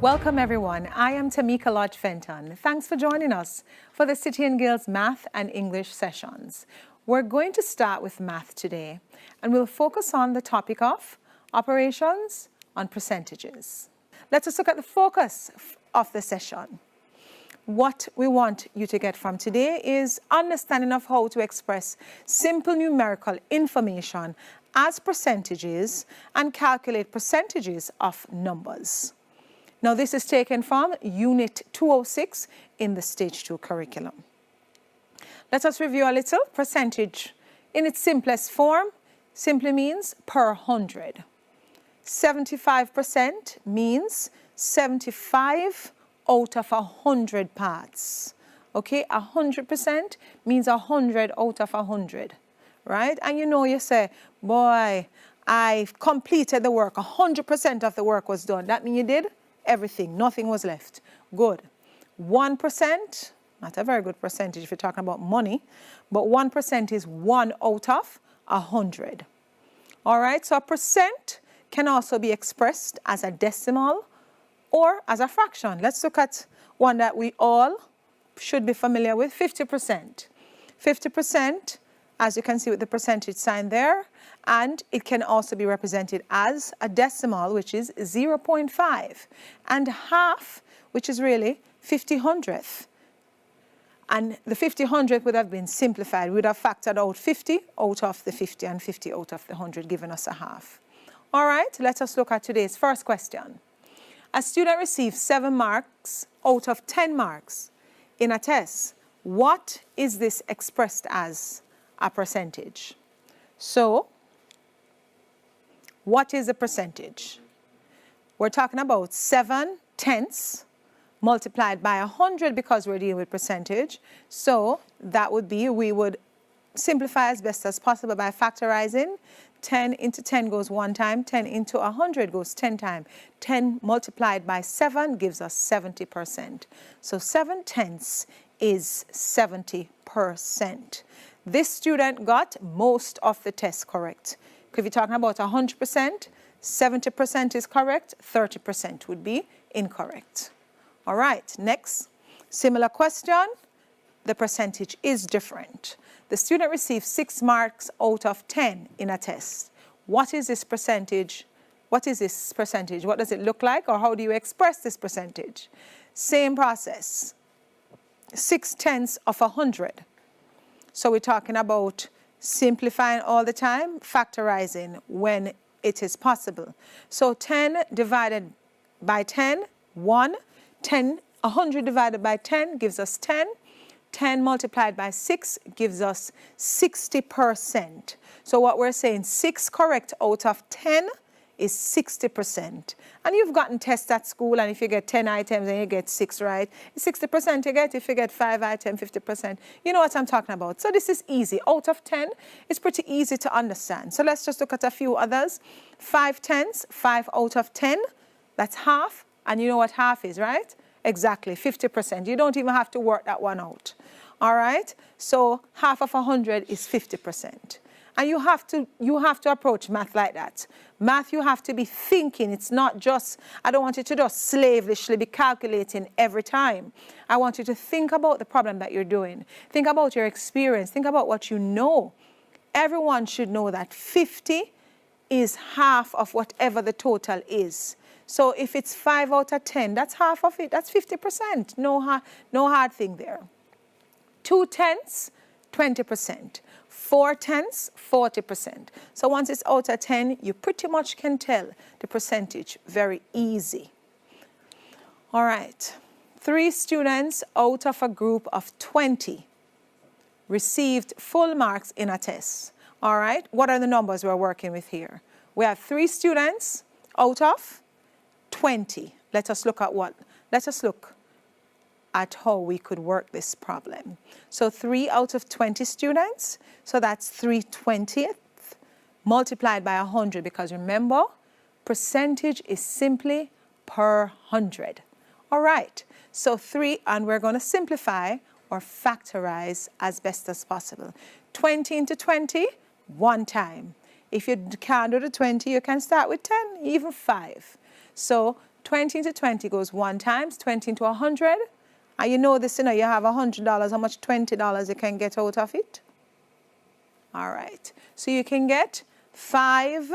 Welcome everyone, I am Tamika Lodge Fenton. Thanks for joining us for the City and Guilds Math and English sessions. We're going to start with math today and we'll focus on the topic of operations on percentages. Let us look at the focus of the session. What we want you to get from today is understanding of how to express simple numerical information as percentages and calculate percentages of numbers. Now this is taken from Unit 206 in the Stage 2 curriculum. Let us review a little. Percentage in its simplest form simply means per 100. 75% means 75 out of 100 parts. Okay, 100% means 100 out of 100, right? And you say, boy, I completed the work, 100% of the work was done. That means you did everything, nothing was left. Good. 1%, not a very good percentage if you're talking about money, but 1% is 1 out of 100. All right, so a percent can also be expressed as a decimal or as a fraction. Let's look at one that we all should be familiar with, 50%. 50%, as you can see with the percentage sign there, and it can also be represented as a decimal, which is 0.5, and half, which is really 50/100th. And the 50/100th would have been simplified. We would have factored out 50 out of the 50 and 50 out of the 100, giving us a half. All right, let us look at today's first question. A student receives 7 marks out of 10 marks in a test. What is this expressed as a percentage? So, what is the percentage? We're talking about 7/10 multiplied by 100 because we're dealing with percentage. So, that would be, we would simplify as best as possible by factorizing. 10 into 10 goes 1 time, 10 into 100 goes 10 times. 10 multiplied by 7 gives us 70%. So 7/10 is 70%. This student got most of the tests correct. If you're talking about 100%, 70% is correct, 30% would be incorrect. All right, next, similar question. The percentage is different. The student receives 6 marks out of 10 in a test. What is this percentage? What is this percentage? What does it look like, or how do you express this percentage? Same process. 6/10 of 100. So we're talking about simplifying all the time, factorizing when it is possible. So 10 divided by 10, 1. 100 divided by 10 gives us 10. 10 multiplied by 6 gives us 60%. So what we're saying, 6 correct out of 10 is 60%. And you've gotten tests at school, and if you get 10 items and you get 6 right, 60% you get. If you get 5 items, 50%. You know what I'm talking about. So this is easy. Out of 10, it's pretty easy to understand. So let's just look at a few others. 5/10, 5 out of 10, that's half. And you know what half is, right? Exactly, 50%. You don't even have to work that one out. All right? So half of 100 is 50%. And you have to approach math like that. Math, you have to be thinking. It's not just, I don't want you to just slavishly be calculating every time. I want you to think about the problem that you're doing. Think about your experience. Think about what you know. Everyone should know that 50 is half of whatever the total is. So if it's 5 out of 10, that's half of it. That's 50%. No hard thing there. 2/10, 20%. 4/10, 40%. So once it's out of 10, you pretty much can tell the percentage very easy. All right. 3 students out of a group of 20 received full marks in a test. All right. What are the numbers we're working with here? We have 3 students out of 20. Let us look at how we could work this problem. So 3 out of 20 students, so that's 3/20 multiplied by 100, because remember, percentage is simply per 100. All right, so 3, and we're going to simplify or factorize as best as possible. 20 into 20, 1 time. If you can't do the 20, you can start with 10, even 5. So 20 into 20 goes 1 times, 20 into 100. And you know this, you know, you have $100, how much $20 you can get out of it? All right. So you can get $5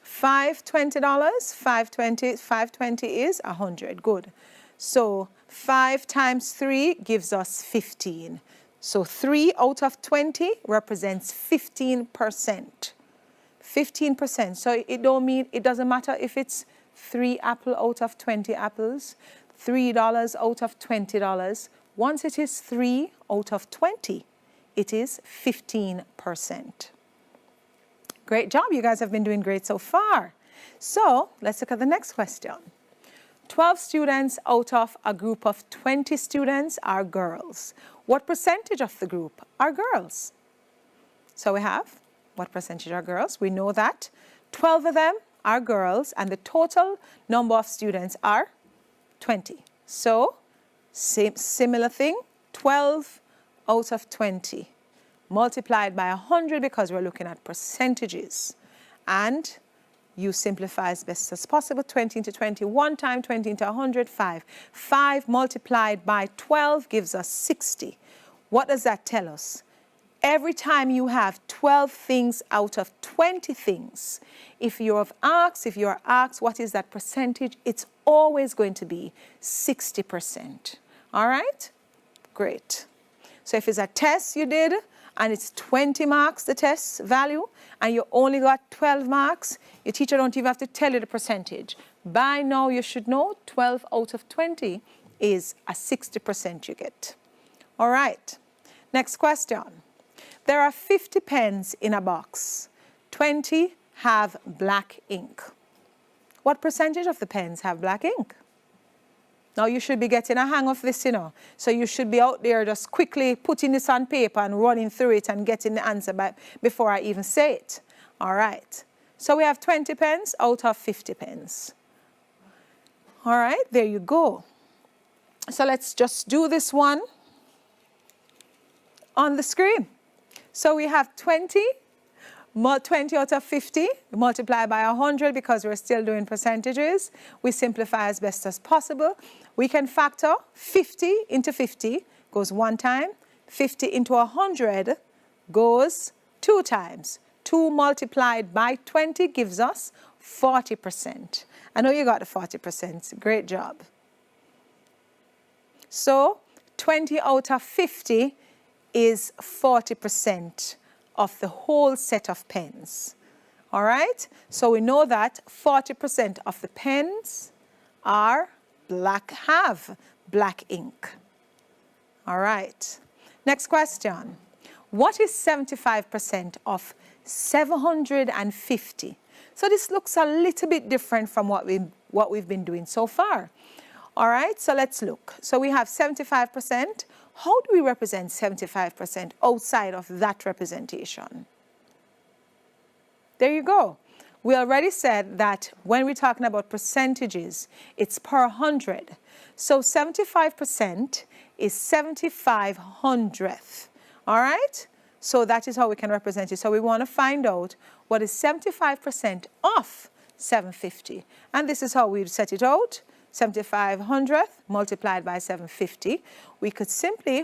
$20. 520 is 100. Good. So 5 times 3 gives us 15. So 3 out of 20 represents 15%. 15%. So it doesn't matter if it's 3 apples out of 20 apples, $3 out of $20. Once it is 3 out of 20, it is 15%. Great job. You guys have been doing great so far. So let's look at the next question. 12 students out of a group of 20 students are girls. What percentage of the group are girls? So we have what percentage are girls? We know that 12 of them are girls and the total number of students are 20. So similar thing, 12 out of 20 multiplied by 100 because we're looking at percentages. And you simplify as best as possible. 20 into 20, 1 time, 20 into 100, 5. 5 multiplied by 12 gives us 60. What does that tell us? Every time you have 12 things out of 20 things, if you're asked what is that percentage, it's always going to be 60%. All right? Great. So if it's a test you did, and it's 20 marks, the test value, and you only got 12 marks, your teacher don't even have to tell you the percentage. By now, you should know 12 out of 20 is a 60% you get. All right, next question. There are 50 pens in a box. 20 have black ink. What percentage of the pens have black ink? Now you should be getting a hang of this, you know. So you should be out there just quickly putting this on paper and running through it and getting the answer before I even say it. All right. So we have 20 pens out of 50 pens. All right, there you go. So let's just do this one on the screen. So we have 20 out of 50 multiplied by 100 because we're still doing percentages. We simplify as best as possible. We can factor 50 into 50 goes 1 time. 50 into 100 goes 2 times. 2 multiplied by 20 gives us 40%. I know you got the 40%. Great job. So 20 out of 50 is 40% of the whole set of pens. All right? So we know that 40% of the pens have black ink. All right. Next question. What is 75% of 750? So this looks a little bit different from what we've been doing so far. All right, so let's look. So we have 75%. How do we represent 75% outside of that representation? There you go. We already said that when we're talking about percentages, it's per 100. So 75% is 75 hundredth. All right? So that is how we can represent it. So we want to find out what is 75% of 750. And this is how we set it out. 75 hundredth multiplied by 750.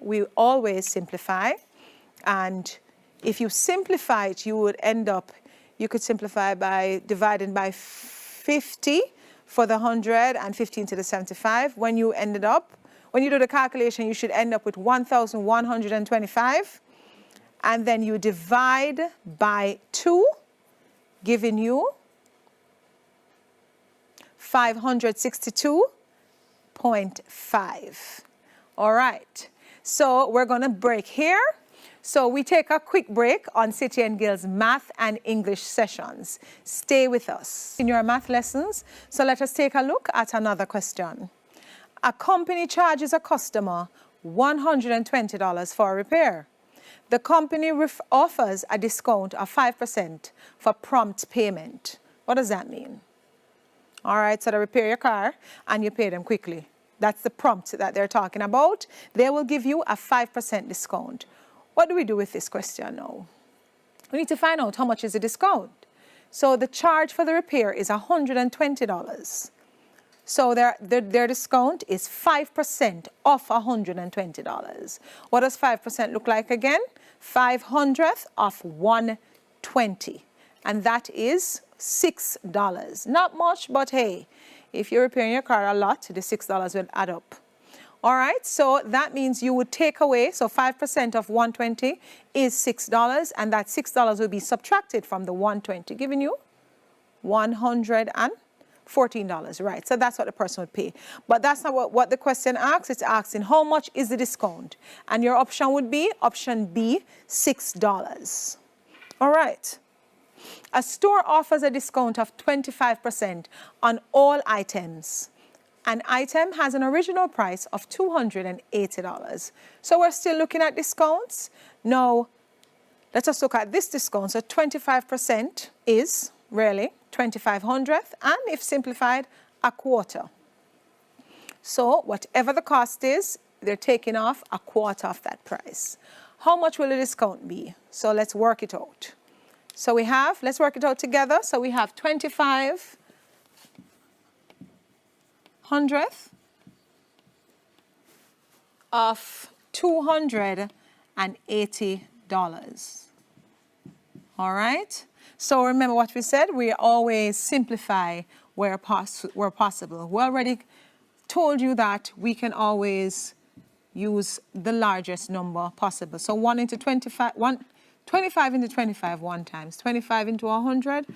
We always simplify. And if you simplify it, you could simplify by dividing by 50 for the 100 and 15 to the 75. When you do the calculation, you should end up with 1,125. And then you divide by 2, giving you 562.5. All right. So we're going to break here. So we take a quick break on City and Guilds math and English sessions. Stay with us in your math lessons. So let us take a look at another question. A company charges a customer $120 for a repair. The company offers a discount of 5% for prompt payment. What does that mean? All right, so they repair your car and you pay them quickly. That's the prompt that they're talking about. They will give you a 5% discount. What do we do with this question now? We need to find out how much is the discount. So the charge for the repair is $120. So their discount is 5% off $120. What does 5% look like again? 500th off 120, and that is $6. Not much, but hey, if you're repairing your car a lot, the $6 will add up. All right, so that means you would take away, so 5% of 120 is $6, and that $6 will be subtracted from the 120, giving you $114, right? So that's what the person would pay. But that's not what the question asks. It's asking how much is the discount? And your option would be option B, $6. All right. A store offers a discount of 25% on all items. An item has an original price of $280. So we're still looking at discounts. Now, let us look at this discount. So 25% is really 2,500th, and if simplified, a quarter. So whatever the cost is, they're taking off a quarter of that price. How much will the discount be? So let's work it out. So we have, let's work it out together. So we have 2,500th of $280. All right? So remember what we said, we always simplify where possible. We already told you that we can always use the largest number possible. So 25 into 25 one times, 25 into 100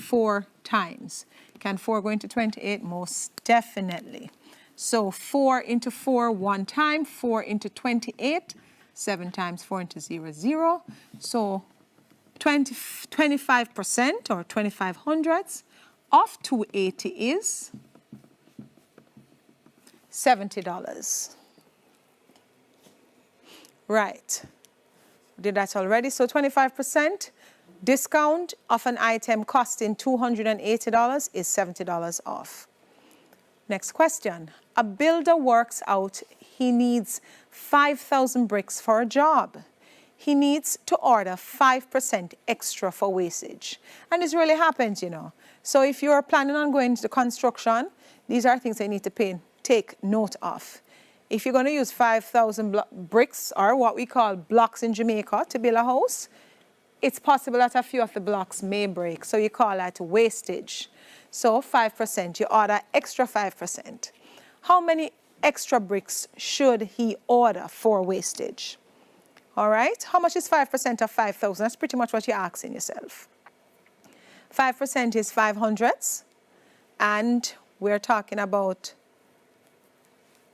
4 times. Can 4 go into 28? Most definitely. So 4 into 4 one time, 4 into 28, 7 times 4 into 0, 0. So 25% or 2,500ths of 280 is $70. Right. Did that already. So 25% discount of an item costing $280 is $70 off. Next question. A builder works out he needs 5,000 bricks for a job. He needs to order 5% extra for wastage. And this really happens, you know. So if you're planning on going into construction, these are things that you need to take note of. If you're going to use 5,000 bricks, or what we call blocks in Jamaica, to build a house, it's possible that a few of the blocks may break. So you call that wastage. So 5%, you order extra 5%. How many extra bricks should he order for wastage? All right, how much is 5% of 5,000? That's pretty much what you're asking yourself. 5% is 500ths, and we're talking about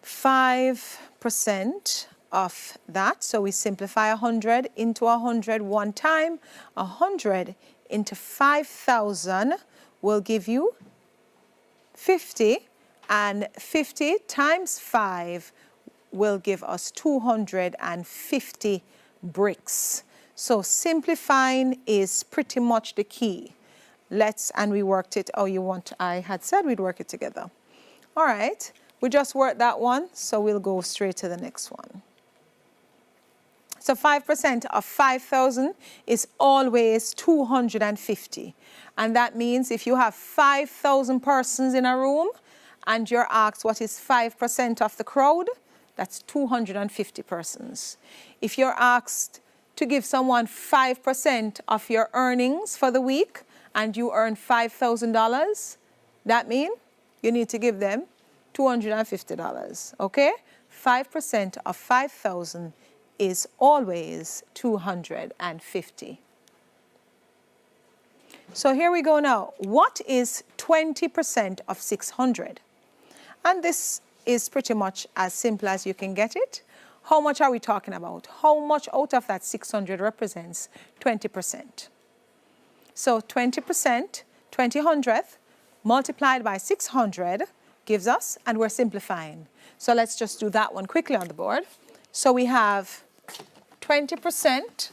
5% of that. So we simplify 100 into 100 one time. 100 into 5,000 will give you 50, and 50 times 5 will give us 250 bricks. So simplifying is pretty much the key. And we worked it, I had said we'd work it together. All right, we just worked that one, so we'll go straight to the next one. So 5% of 5,000 is always 250. And that means if you have 5,000 persons in a room and you're asked what is 5% of the crowd, that's 250 persons. If you're asked to give someone 5% of your earnings for the week and you earn $5,000, that means you need to give them $250, okay? 5% of 5,000 is always 250. So here we go now. What is 20% of 600? And this is pretty much as simple as you can get it. How much are we talking about? How much out of that 600 represents 20%? So 20%, 20/100th, multiplied by 600 gives us, and we're simplifying. So let's just do that one quickly on the board. So we have 20%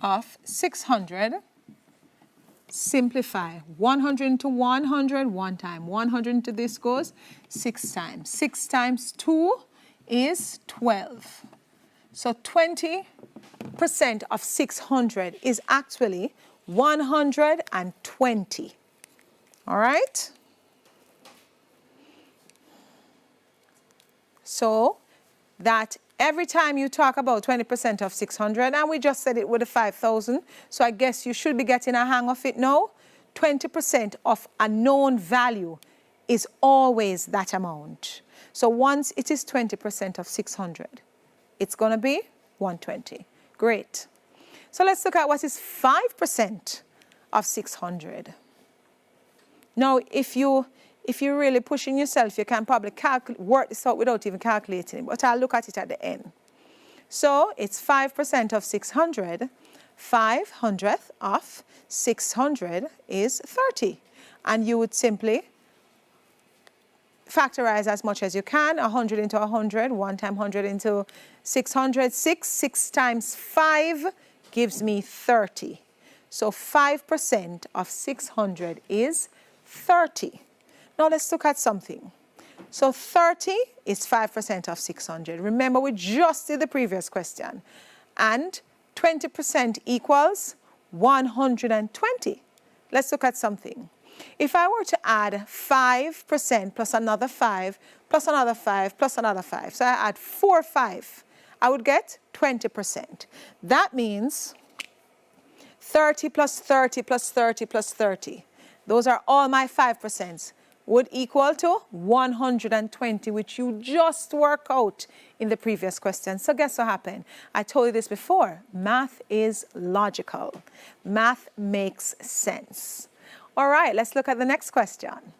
of 600, simplify 100 into 100 one time, 100 into this goes 6 times. 6 times 2 is 12. So 20 20% of 600 is actually 120. All right? So that every time you talk about 20% of 600, and we just said it with a 5,000, so I guess you should be getting a hang of it now. 20% of a known value is always that amount. So once it is 20% of 600, it's going to be 120. Great. So let's look at what is 5% of 600. Now, if you're really pushing yourself, you can probably work this out without even calculating it, but I'll look at it at the end. So it's 5% of 600. 500th of 600 is 30. And you would simply factorize as much as you can. 100 into 100, 1 times 100 into 600, 6 times 5 gives me 30. So 5% of 600 is 30. Now let's look at something. So 30 is 5% of 600. Remember, we just did the previous question. And 20% equals 120. Let's look at something. If I were to add 5% plus another 5, plus another 5, plus another 5, so I add 4 5, I would get 20%. That means 30 plus 30 plus 30 plus 30. Those are all my 5%. Would equal to 120, which you just worked out in the previous question. So guess what happened? I told you this before. Math is logical. Math makes sense. All right, let's look at the next question.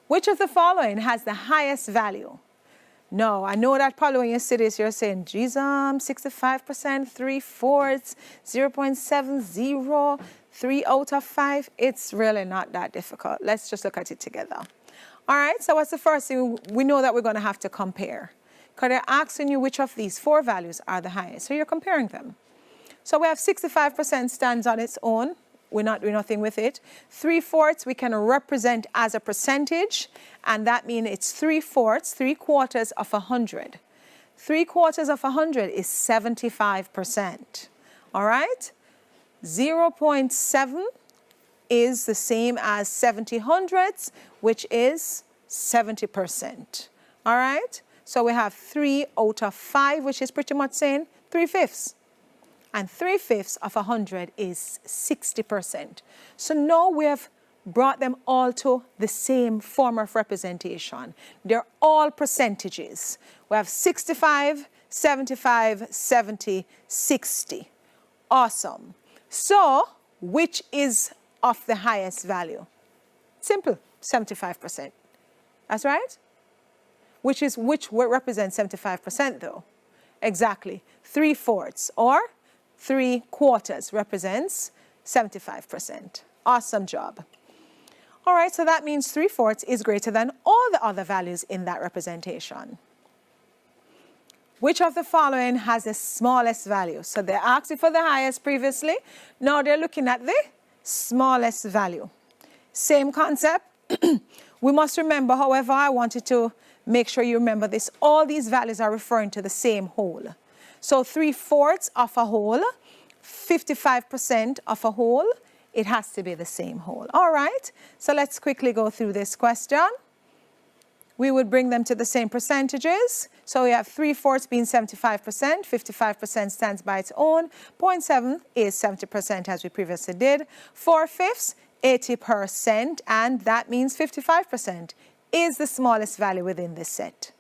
Which of the following has the highest value? No, I know that probably when you see this, you're saying, geez, 65%, 3/4, 0.70, 3 out of 5. It's really not that difficult. Let's just look at it together. All right, so what's the first thing? We know that we're going to have to compare. Because they're asking you which of these 4 values are the highest. So you're comparing them. So we have 65% stands on its own. We're not doing nothing with it. 3/4 we can represent as a percentage, and that means it's 3/4, 3/4 of 100. 3/4 of 100 is 75%. All right? 0.7 is the same as 70/100, which is 70%. All right? So we have 3 out of 5, which is pretty much saying 3/5. And 3/5 of 100 is 60%. So now we have brought them all to the same form of representation. They're all percentages. We have 65, 75, 70, 60. Awesome. So which is of the highest value? Simple, 75%. That's right. Which represents 75% though? Exactly. 3/4 or 3/4 represents 75%. Awesome job. All right, so that means 3/4 is greater than all the other values in that representation. Which of the following has the smallest value? So they asked you for the highest previously. Now they're looking at the smallest value. Same concept. We must remember, however, I wanted to make sure you remember this. All these values are referring to the same whole. So 3/4 of a whole, 55% of a whole, it has to be the same whole. All right, so let's quickly go through this question. We would bring them to the same percentages. So we have 3/4 being 75%, 55% stands by its own, 0.7 is 70% as we previously did, 4/5, 80%, and that means 55% is the smallest value within this set.